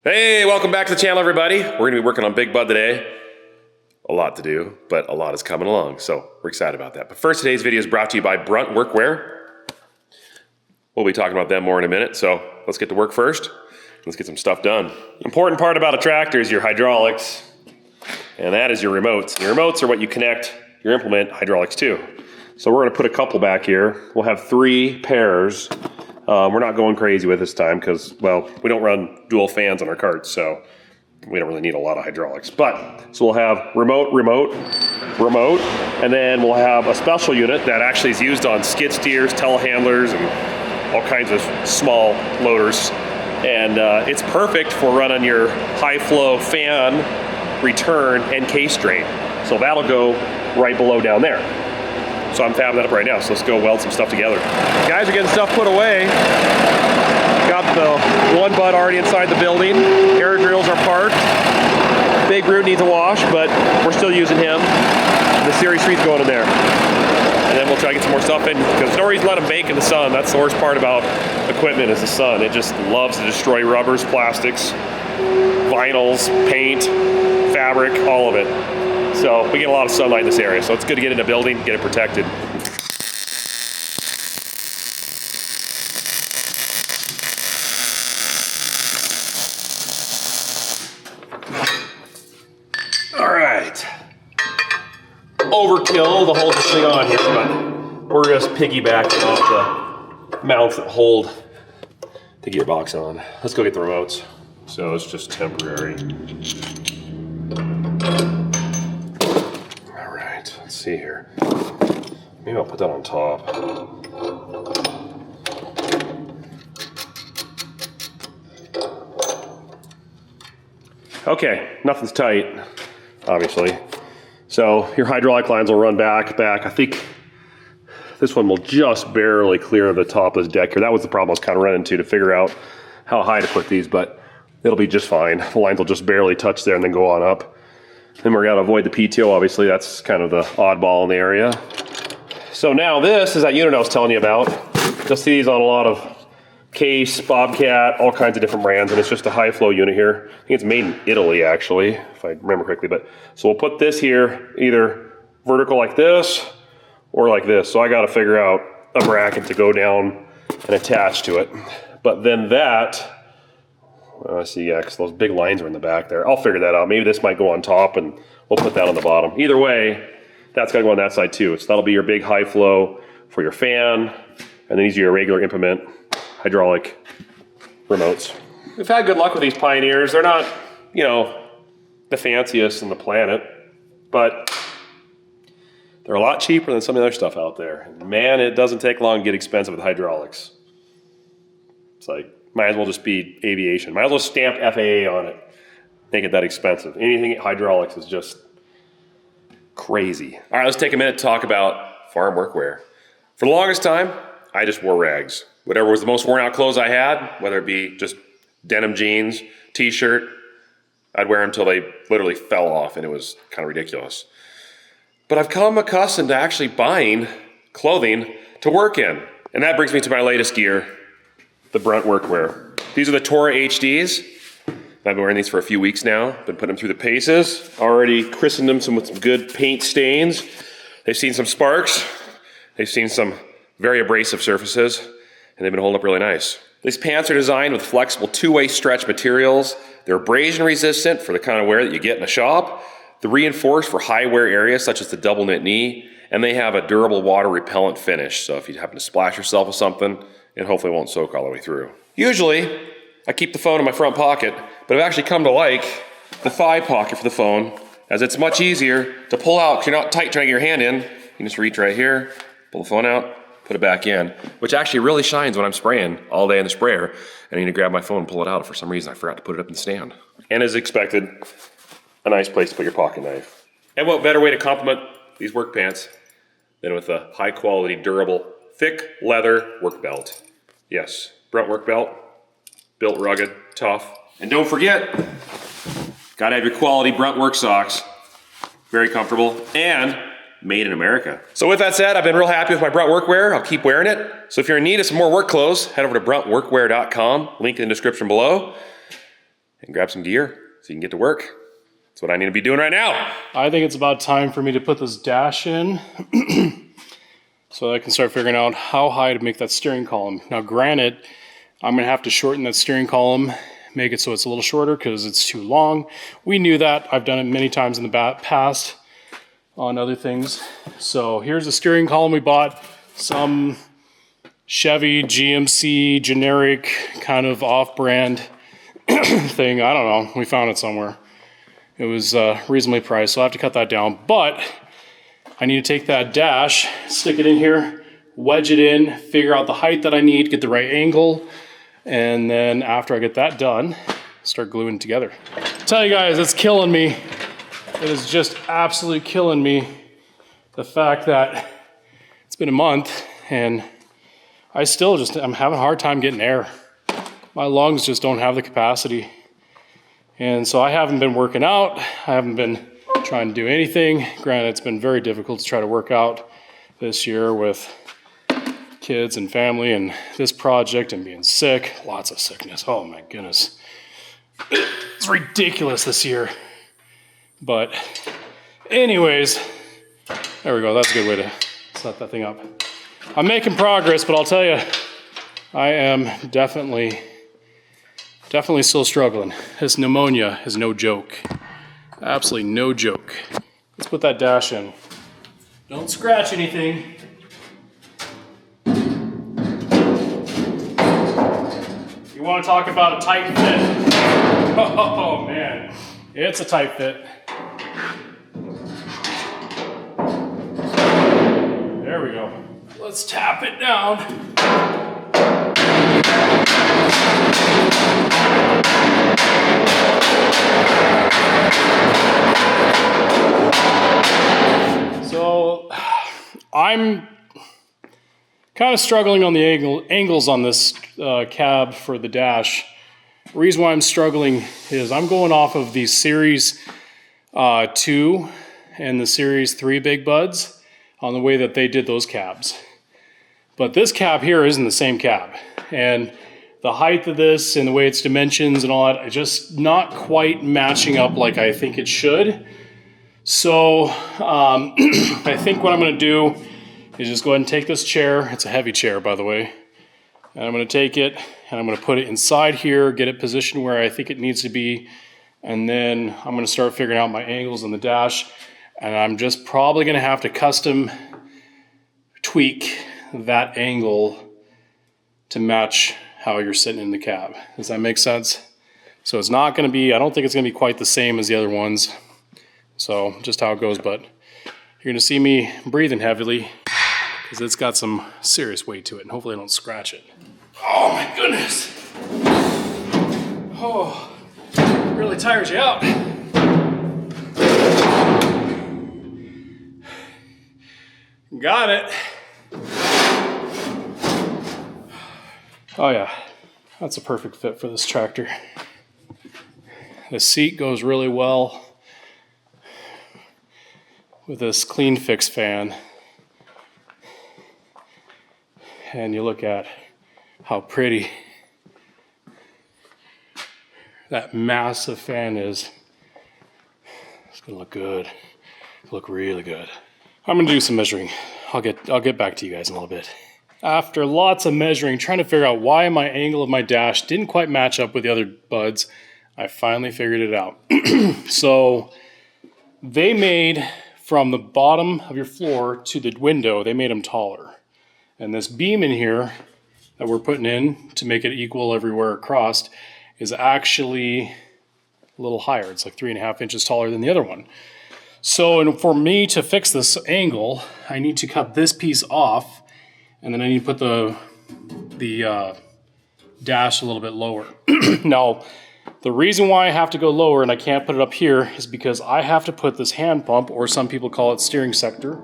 Hey, welcome back to the channel, everybody. We're gonna be working on Big Bud today. A lot to do, but a lot is coming along, so we're excited about that. But first, today's video is brought to you by Brunt Workwear. We'll be talking about them more in a minute, so let's get to work first. Let's get some stuff done. Important part about a tractor is your hydraulics, and that is your remotes. Your remotes are what you connect your implement hydraulics to. So we're gonna put a couple back here. We'll have 3 pairs. We're not going crazy with this time because, well, we don't run dual fans on our carts, so we don't really need a lot of hydraulics. So we'll have remote, and then we'll have a special unit that actually is used on skid steers, telehandlers, and all kinds of small loaders. And it's perfect for running your high flow fan, return, and case drain. So that'll go right below down there. So I'm fabbing that up right now, so let's go weld some stuff together. Guys are getting stuff put away. Got the one bud already inside the building. Air drills are parked. Big Root needs a wash, but we're still using him. The Series 3's going in there. And then we'll try to get some more stuff in, because there's no reason to let them bake in the sun. That's the worst part about equipment is the sun. It just loves to destroy rubbers, plastics, vinyls, paint, fabric, all of it. So we get a lot of sunlight in this area, so it's good to get in a building, get it protected. All right. Overkill to hold this thing on here, but we're just piggybacking off the mounts that hold the gearbox on. Let's go get the remotes. So it's just temporary. Let's see here. Maybe I'll put that on top. Okay, nothing's tight, obviously. So your hydraulic lines will run back. I think this one will just barely clear the top of this deck here. That was the problem I was kind of running into to figure out how high to put these, but it'll be just fine. The lines will just barely touch there and then go on up. Then we're gonna avoid the PTO, obviously. That's kind of the oddball in the area. So now this is that unit I was telling you about. You'll see these on a lot of Case, Bobcat, all kinds of different brands, and it's just a high flow unit here. I think it's made in Italy, actually, if I remember correctly. But so we'll put this here either vertical like this or like this. So I gotta figure out a bracket to go down and attach to it. But then that, I see, yeah, because those big lines are in the back there. I'll figure that out. Maybe this might go on top and we'll put that on the bottom. Either way, that's got to go on that side too. So that'll be your big high flow for your fan, and then these are your regular implement hydraulic remotes. We've had good luck with these Pioneers. They're not, you know, the fanciest on the planet, but they're a lot cheaper than some of the other stuff out there. And man, it doesn't take long to get expensive with hydraulics. It's like, might as well just be aviation. Might as well stamp FAA on it. Make it that expensive. Anything hydraulics is just crazy. All right, let's take a minute to talk about farm workwear. For the longest time, I just wore rags. Whatever was the most worn out clothes I had, whether it be just denim jeans, t-shirt, I'd wear them until they literally fell off, and it was kind of ridiculous. But I've come accustomed to actually buying clothing to work in. And that brings me to my latest gear, the Brunt Workwear. These are the Tora HDs. I've been wearing these for a few weeks now. Been putting them through the paces. Already christened them with some good paint stains. They've seen some sparks. They've seen some very abrasive surfaces, and they've been holding up really nice. These pants are designed with flexible 2-way stretch materials. They're abrasion resistant for the kind of wear that you get in a shop. They're reinforced for high wear areas such as the double knit knee, and they have a durable water repellent finish. So if you happen to splash yourself with something, it hopefully won't soak all the way through. Usually, I keep the phone in my front pocket, but I've actually come to like the thigh pocket for the phone, as it's much easier to pull out because you're not tight trying to get your hand in. You can just reach right here, pull the phone out, put it back in, which actually really shines when I'm spraying all day in the sprayer, and I need to grab my phone and pull it out. For some reason, I forgot to put it up in the stand. And as expected, a nice place to put your pocket knife. And what better way to complement these work pants than with a high quality, durable, thick leather work belt. Yes, Brunt work belt, built rugged, tough. And don't forget, gotta have your quality Brunt work socks. Very comfortable and made in America. So with that said, I've been real happy with my Brunt workwear. I'll keep wearing it. So if you're in need of some more work clothes, head over to bruntworkwear.com. Link in the description below. and grab some gear so you can get to work. That's what I need to be doing right now. I think it's about time for me to put this dash in so I can start figuring out how high to make that steering column. Now granted, I'm gonna have to shorten that steering column, make it so it's a little shorter because it's too long. We knew that. I've done it many times in the past on other things. So here's the steering column we bought. Some Chevy GMC generic kind of off-brand thing. I don't know. We found it somewhere. It was reasonably priced, so I have to cut that down. But I need to take that dash, stick it in here, wedge it in, figure out the height that I need, get the right angle, and then after I get that done, start gluing it together. I tell you guys, it's killing me. It is just absolutely killing me. The fact that it's been a month and I'm having a hard time getting air. My lungs just don't have the capacity. And so I haven't been working out. I haven't been trying to do anything. Granted, it's been very difficult to try to work out this year with kids and family and this project and being sick. Lots of sickness. Oh my goodness. It's ridiculous this year. But anyways, there we go. That's a good way to set that thing up. I'm making progress, but I'll tell you, I am definitely still struggling. This pneumonia is no joke. Absolutely no joke. Let's put that dash in. Don't scratch anything. You want to talk about a tight fit? Oh man, it's a tight fit. There we go. Let's tap it down. So I'm kind of struggling on the angles on this cab for the dash. The reason why I'm struggling is I'm going off of the Series 2 and the Series 3 Big Buds on the way that they did those cabs. But this cab here isn't the same cab. And the height of this and the way its dimensions and all that are just not quite matching up like I think it should. So I think what I'm gonna do is just go ahead and take this chair. It's a heavy chair, by the way. And I'm gonna take it and I'm gonna put it inside here, get it positioned where I think it needs to be. And then I'm gonna start figuring out my angles on the dash. And I'm just probably gonna have to custom tweak that angle to match how you're sitting in the cab. Does that make sense? So it's not gonna be, I don't think it's gonna be quite the same as the other ones. So just how it goes, but you're gonna see me breathing heavily because it's got some serious weight to it and hopefully I don't scratch it. Oh my goodness. Oh, really tires you out. Got it. Oh yeah, that's a perfect fit for this tractor. The seat goes really well with this clean fix fan. And you look at how pretty that massive fan is. It's gonna look good. It'll look really good. I'm gonna do some measuring. I'll get back to you guys in a little bit. After lots of measuring, trying to figure out why my angle of my dash didn't quite match up with the other buds, I finally figured it out. So they made from the bottom of your floor to the window, they made them taller. And this beam in here that we're putting in to make it equal everywhere across is actually a little higher. It's like 3.5 inches taller than the other one. So for me to fix this angle, I need to cut this piece off, and then I need to put the dash a little bit lower. Now, the reason why I have to go lower and I can't put it up here is because I have to put this hand pump, or some people call it steering sector,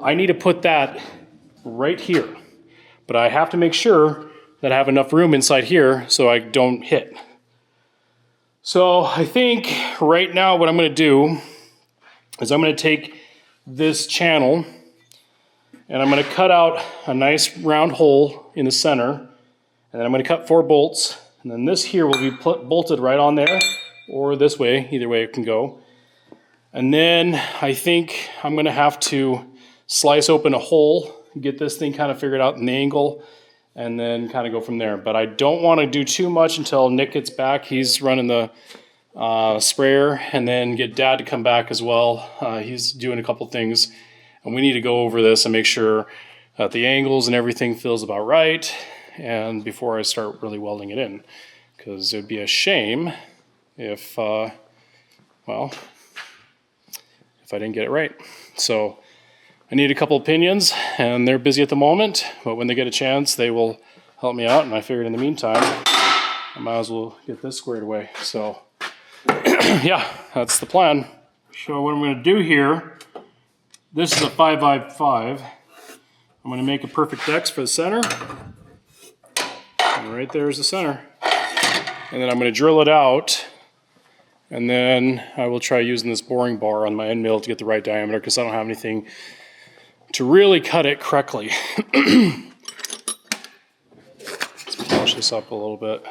I need to put that right here. But I have to make sure that I have enough room inside here so I don't hit. So I think right now what I'm gonna do is I'm gonna take this channel and I'm gonna cut out a nice round hole in the center, and then I'm gonna cut 4 bolts, And then this here will be bolted right on there, or this way, either way it can go. And then I think I'm gonna have to slice open a hole, get this thing kind of figured out in the angle, and then kind of go from there. But I don't want to do too much until Nick gets back. He's running the sprayer, and then get Dad to come back as well. He's doing a couple things, and we need to go over this and make sure that the angles and everything feels about right, and before I start really welding it in, because it would be a shame if, well, if I didn't get it right. So I need a couple opinions, and they're busy at the moment, but when they get a chance, they will help me out, and I figured in the meantime, I might as well get this squared away. So, yeah, that's the plan. So what I'm going to do here, this is a 5x5. I'm going to make a perfect X for the center, and right there is the center. And then I'm going to drill it out, and then I will try using this boring bar on my end mill to get the right diameter, because I don't have anything to really cut it correctly. Let's polish this up a little bit.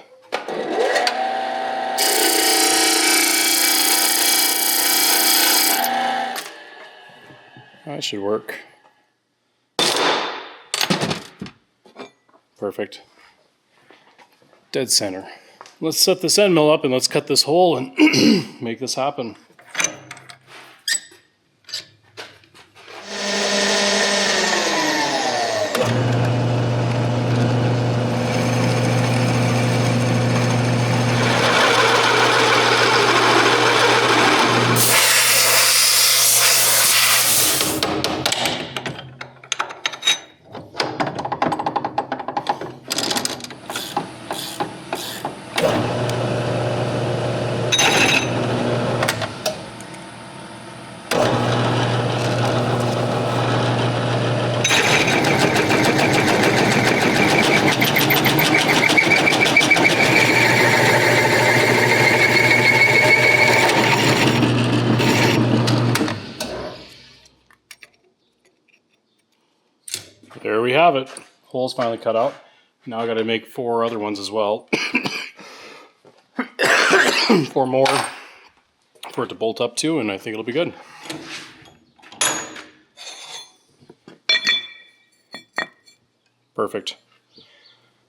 That should work. Perfect. Dead center. Let's set this end mill up and let's cut this hole and make this happen. There we have it. Hole's finally cut out. Now I got to make 4 other ones as well. 4 more for it to bolt up to, and I think it'll be good. Perfect.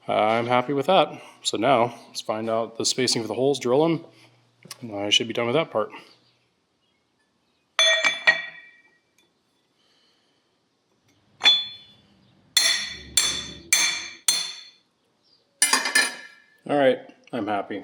I'm happy with that. So now let's find out the spacing for the holes, drill them, and I should be done with that part. All right, I'm happy.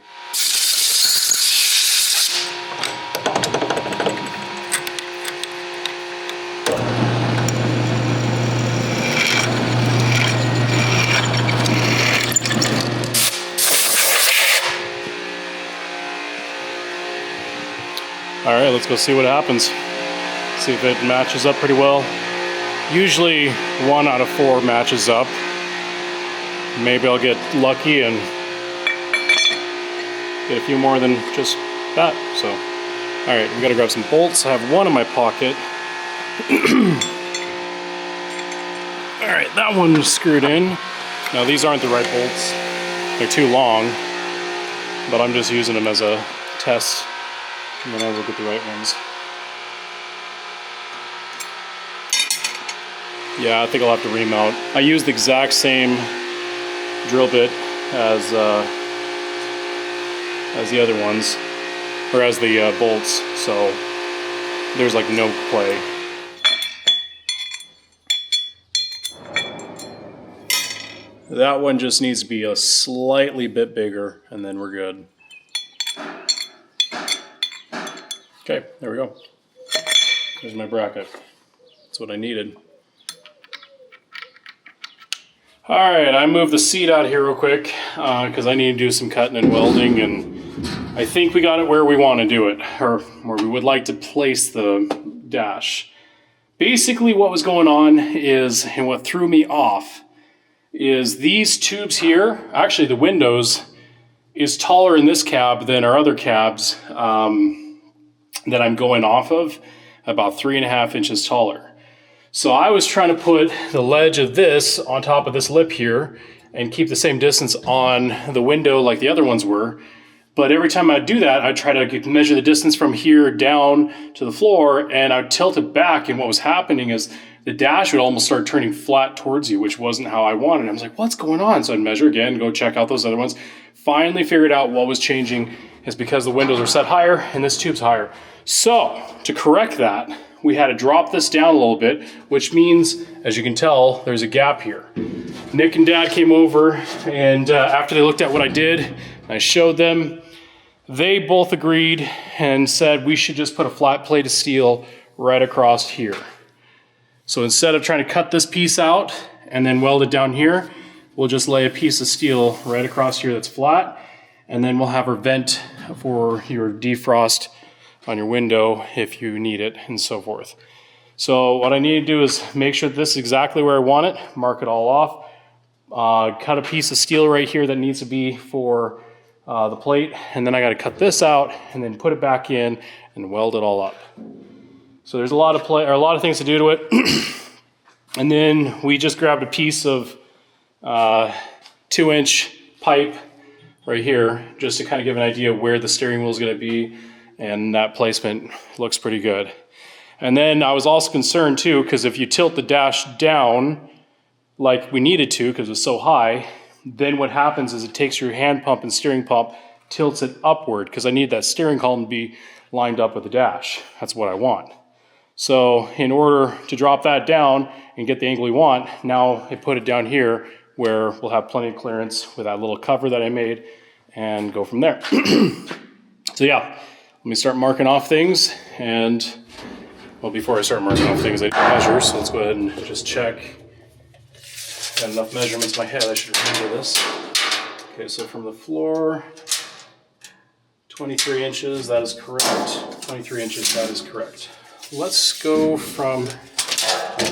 All right, let's go see what happens. See if it matches up pretty well. Usually 1 out of 4 matches up. Maybe I'll get lucky and get a few more than just that. So, all right, we gotta grab some bolts. I have 1 in my pocket. All right, that one's screwed in. Now these aren't the right bolts. They're too long, but I'm just using them as a test, and then I will get the right ones. Yeah, I think I'll have to remount. I used the exact same drill bit as the other ones, or as the bolts, so there's like no play. That one just needs to be a slightly bit bigger, and then we're good. Okay, there we go. There's my bracket. That's what I needed. All right, I moved the seat out here real quick because I need to do some cutting and welding, and I think we got it where we want to do it, or where we would like to place the dash. Basically what was going on is, and what threw me off, is these tubes here, actually the windows, is taller in this cab than our other cabs that I'm going off of, about 3.5 inches taller. So I was trying to put the ledge of this on top of this lip here, and keep the same distance on the window like the other ones were. But every time I do that, I try to measure the distance from here down to the floor, and I'd tilt it back, and what was happening is the dash would almost start turning flat towards you, which wasn't how I wanted. I was like, what's going on? So I'd measure again, go check out those other ones. Finally figured out what was changing is because the windows are set higher and this tube's higher. So to correct that, we had to drop this down a little bit, which means, as you can tell, there's a gap here. Nick and Dad came over, and after they looked at what I did, I showed them, they both agreed and said we should just put a flat plate of steel right across here. So instead of trying to cut this piece out and then weld it down here, we'll just lay a piece of steel right across here that's flat, and then we'll have our vent for your defrost on your window if you need it, and so forth. So what I need to do is make sure this is exactly where I want it, mark it all off, cut a piece of steel right here that needs to be for the plate, and then I got to cut this out and then put it back in and weld it all up. So there's a lot of things to do to it. And then we just grabbed a piece of 2-inch pipe right here just to kind of give an idea of where the steering wheel is going to be, and that placement looks pretty good. And then I was also concerned too, because if you tilt the dash down like we needed to because it was so high, then what happens is it takes your hand pump and steering pump, tilts it upward, because I need that steering column to be lined up with the dash. That's what I want. So in order to drop that down and get the angle we want, now I put it down here where we'll have plenty of clearance with that little cover that I made and go from there. So yeah, let me start marking off things, and well, before I start marking off things, I measure, so let's go ahead and just check. Got enough measurements in my head, I should remember this. Okay, so from the floor, 23 inches, that is correct. 23 inches, that is correct. Let's go from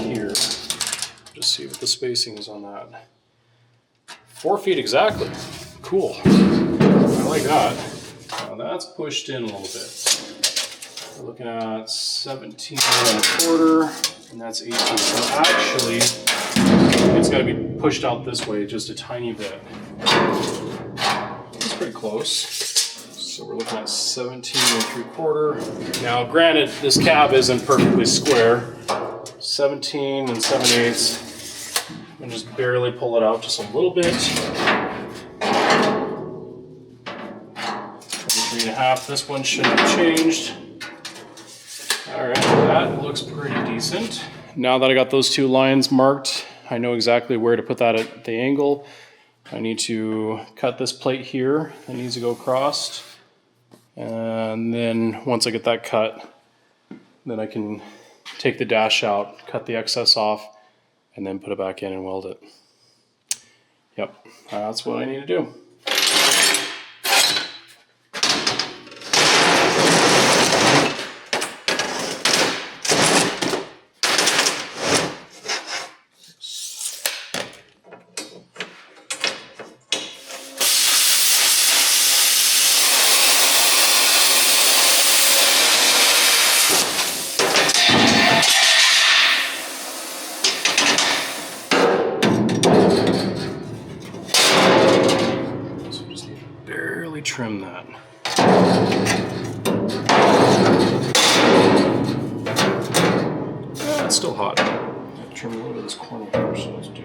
here. Just see what the spacing is on that. 4 feet exactly. Cool. I like that. Now that's pushed in a little bit. We're looking at 17 and a quarter, and that's 18. So actually, it's got to be pushed out this way just a tiny bit. It's pretty close. So we're looking at 17 and 3/4. Now granted, this cab isn't perfectly square. 17 and 7/8. And just barely pull it out just a little bit. 23 and a half. This one shouldn't have changed. All right, that looks pretty decent. Now that I got those two lines marked, I know exactly where to put that at the angle. I need to cut this plate here. It needs to go across. And then once I get that cut, then I can take the dash out, cut the excess off, and then put it back in and weld it. Yep, that's what I need to do. Trim that. It's still hot. Trim a little bit of this corner here, so let's do.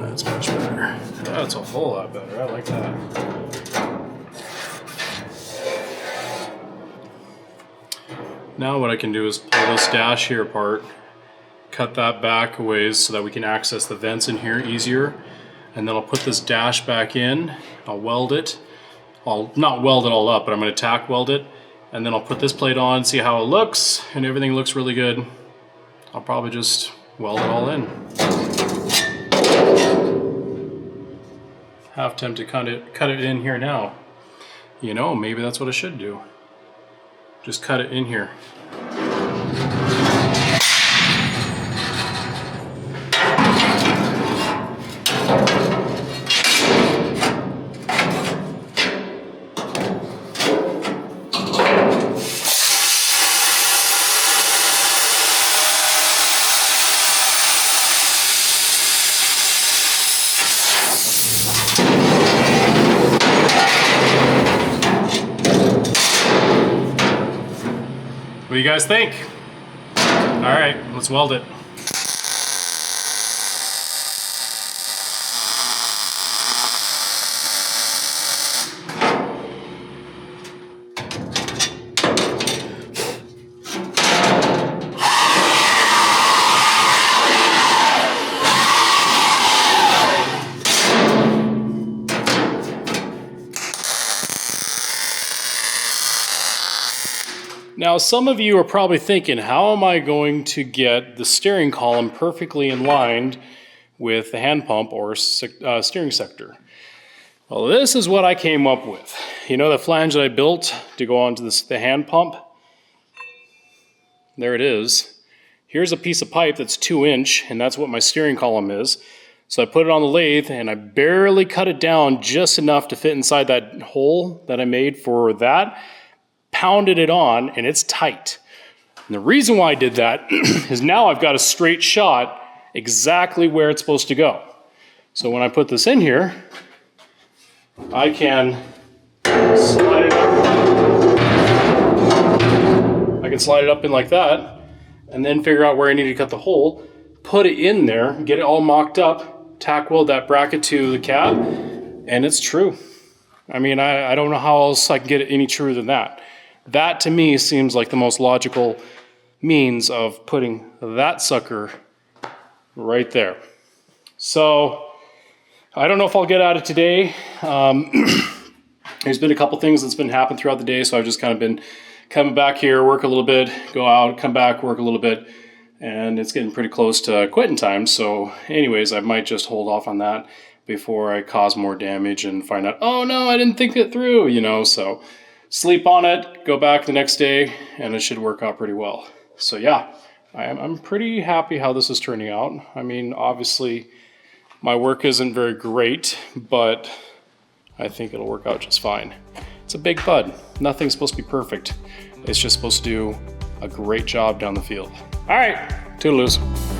That's much better. That's a whole lot better. I like that. Now what I can do is pull this dash here apart, cut that back a ways so that we can access the vents in here easier, and then I'll put this dash back in, I'll weld it. I'll not weld it all up, but I'm going to tack weld it, and then I'll put this plate on, see how it looks, and everything looks really good. I'll probably just weld it all in. Half tempted to cut it in here now. You know, maybe that's what I should do. Just cut it in here. do you guys think? All right, let's weld it. Now, some of you are probably thinking, how am I going to get the steering column perfectly in line with the hand pump or steering sector? Well, this is what I came up with. You know the flange that I built to go onto the hand pump? There it is. Here's a piece of pipe that's 2-inch, and that's what my steering column is. So I put it on the lathe, and I barely cut it down just enough to fit inside that hole that I made for that. Pounded it on, and it's tight. And the reason why I did that is now I've got a straight shot exactly where it's supposed to go. So when I put this in here, I can slide it up. I can slide it up in like that, and then figure out where I need to cut the hole, put it in there, get it all mocked up, tack weld that bracket to the cab, and it's true. I mean, I don't know how else I can get it any truer than that. That to me seems like the most logical means of putting that sucker right there. So I don't know if I'll get at it today. There's been a couple things that's been happening throughout the day, so I've just kind of been coming back here, work a little bit, go out, come back, work a little bit, and it's getting pretty close to quitting time. So anyways, I might just hold off on that before I cause more damage and find out, oh no, I didn't think it through, you know, so sleep on it, go back the next day, and it should work out pretty well. So yeah, I'm pretty happy how this is turning out. I mean, obviously, my work isn't very great, but I think it'll work out just fine. It's a big bud. Nothing's supposed to be perfect. It's just supposed to do a great job down the field. All right, toodaloos.